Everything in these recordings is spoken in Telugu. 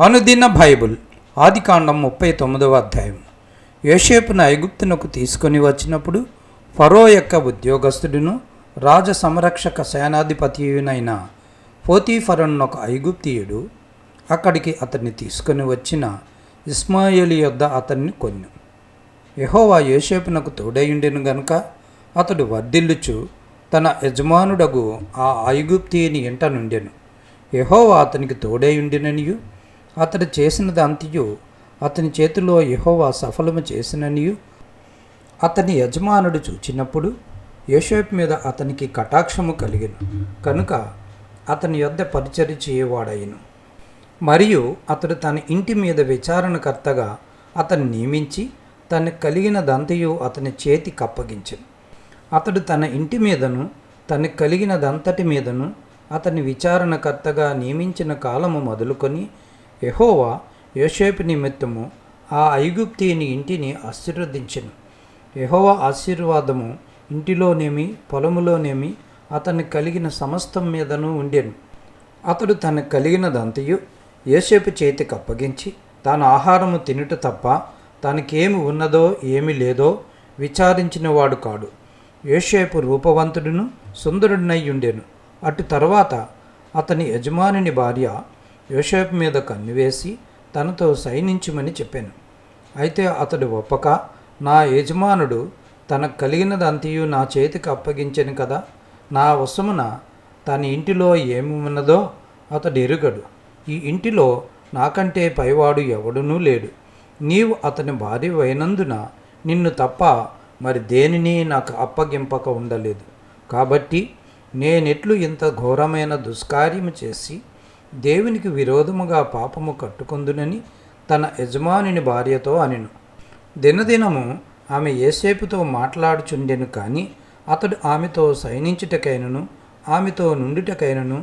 అనుదిన బైబుల్ ఆదికాండం 39వ అధ్యాయం. యోసేపును ఐగుప్తునకు తీసుకొని వచ్చినప్పుడు ఫరో యొక్క ఉద్యోగస్తుడును రాజ సంరక్షక సేనాధిపతియునైన పోతీఫరను ఒక ఐగుప్తీయుడు అక్కడికి అతన్ని తీసుకొని వచ్చిన ఇష్మాయేలు యొద్ద అతన్ని కొన్నెను. యెహోవా యోసేపునకు తోడైయుండెను గనుక అతడు వర్ధిల్లుచు తన యజమానుడగు ఆ ఐగుప్తీయుని ఇంట నుండెను. యెహోవా అతనికి తోడైయుండెననియు అతడు చేసినదంతయు అతని చేతిలో యెహోవా సఫలము చేసిననియు అతని యజమానుడు చూచినప్పుడు యోసేపు మీద అతనికి కటాక్షము కలిగెను కనుక అతని యొద్ద పరిచర్య చేయవాడయ్యను. మరియు అతడు తన ఇంటి మీద విచారణకర్తగా అతన్ని నియమించి తనకు కలిగినదంతయు అతని చేతికి అప్పగించెను. అతడు తన ఇంటి మీదను తనకు కలిగినదంతటి మీదను అతని విచారణకర్తగా నియమించిన కాలము మొదలుకొని యెహోవా యోసేపు నిమిత్తము ఆ ఐగుప్తీయుని ఇంటిని ఆశీర్వదించెను. యెహోవా ఆశీర్వాదము ఇంటిలోనేమి పొలములోనేమి అతనికి కలిగిన సమస్తం మీదను ఉండెను. అతడు తనకు కలిగినదంతయు యోసేపు చేతికి అప్పగించి తాను ఆహారము తినుట తప్ప తనకేమి ఉన్నదో ఏమి లేదో విచారించినవాడు కాడు. యోసేపు రూపవంతుడును సుందరుడినై ఉండెను. అటు తర్వాత అతని యజమానుని భార్య యోసేపు మీద కన్నువేసి తనతో శయనించుమని చెప్పాను. అయితే అతడు ఒప్పక, నా యజమానుడు తనకు కలిగినదంతయు నా చేతికి అప్పగించెను కదా, నా వశమున తన ఇంటిలో ఏమి ఉన్నదో అతడు ఎరుగడు. ఈ ఇంటిలో నాకంటే పైవాడు ఎవడునూ లేడు. నీవు అతని భార్య అయినందున నిన్ను తప్ప మరి దేనిని నాకు అప్పగింపక ఉండలేదు. కాబట్టి నేనెట్లు ఇంత ఘోరమైన దుష్కార్యము చేసి దేవునికి విరోధముగా పాపము కట్టుకొందునని తన యజమానుని భార్యతో అనెను. దినదినము ఆమె యోసేపుతో మాట్లాడుచుండెను, కానీ అతడు ఆమెతో శయనించుటకైనను ఆమెతో నుండుటకైనను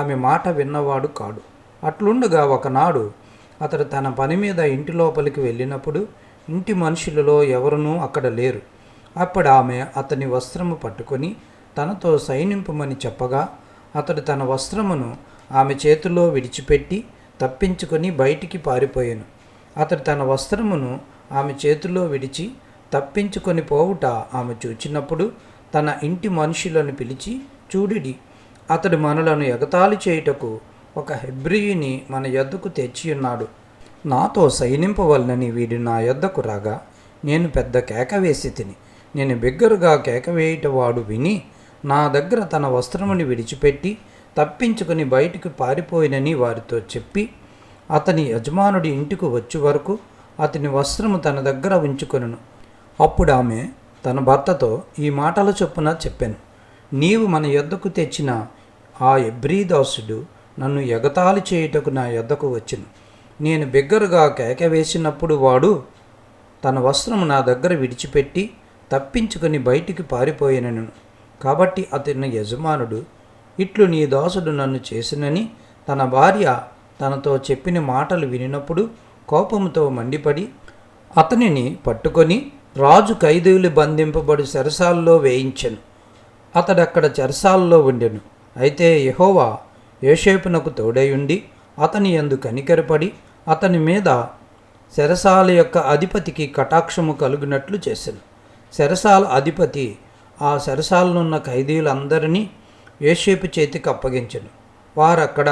ఆమె మాట విన్నవాడు కాడు. అట్లుండగా ఒకనాడు అతడు తన పని మీద ఇంటి లోపలికి వెళ్ళినప్పుడు ఇంటి మనుషులలో ఎవరునూ అక్కడ లేరు. అప్పుడు ఆమె అతని వస్త్రము పట్టుకొని తనతో శయనింపమని చెప్పగా అతడు తన వస్త్రమును ఆమె చేతిలో విడిచిపెట్టి తప్పించుకొని బయటికి పారిపోయాను. అతడు తన వస్త్రమును ఆమె చేతిలో విడిచి తప్పించుకొని పోవుట ఆమె చూచినప్పుడు తన ఇంటి మనుషులను పిలిచి, చూడిడి, అతడు మనలను ఎగతాళి చేయుటకు ఒక హెబ్రీయుని మన యొద్దకు తెచ్చియున్నాడు. నాతో శయనింపవలనని వీడు నా యొద్దకు రాగా నేను పెద్ద కేక వేసి తిని, నేను బిగ్గరగా కేక వేయుటవాడు విని నా దగ్గర తన వస్త్రముని విడిచిపెట్టి తప్పించుకొని బయటికి పారిపోయినని వారితో చెప్పి అతని యజమానుడి ఇంటికి వచ్చే వరకు అతని వస్త్రము తన దగ్గర ఉంచుకొనెను. అప్పుడు ఆమె తన భర్తతో ఈ మాటల చొప్పున చెప్పాను, నీవు మన యొద్దకు తెచ్చిన ఆ ఎబ్రీదాసుడు నన్ను ఎగతాళి చేయుటకు నా యొద్దకు వచ్చెను. నేను బిగ్గరగా కేక వేసినప్పుడు వాడు తన వస్త్రము నా దగ్గర విడిచిపెట్టి తప్పించుకొని బయటికి పారిపోయినను. కాబట్టి అతని యజమానుడు, ఇట్లు నీ దాసుడు నన్ను చేసినని తన భార్య తనతో చెప్పిన మాటలు వినినప్పుడు కోపముతో మండిపడి అతనిని పట్టుకొని రాజు ఖైదీలు బంధింపబడి చెరసాలలో వేయించెను. అతడక్కడ చెరసాలలో ఉండెను. అయితే యెహోవా యోసేపునకు తోడైయుండి అతని యందు కనికరపడి అతని మీద చెరసాల యొక్క అధిపతికి కటాక్షము కలుగునట్లు చేసెను. చెరసాల అధిపతి ఆ చెరసాలనున్న ఖైదీలందరినీ యోసేపు చేతికి అప్పగించెను. వారక్కడ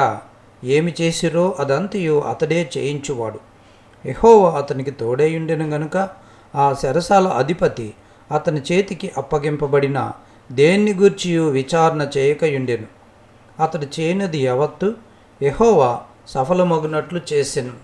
ఏమి చేసిరో అదంతయు అతడే చేయించువాడు. యెహోవా అతనికి తోడైయుండెను గనుక ఆ చెరసాల అధిపతి అతని చేతికి అప్పగింపబడిన దేన్ని గూర్చియు విచారణ చేయకయుండెను. అతడు చేయనది యావత్తు యెహోవా సఫలమగునట్లు చేసెను.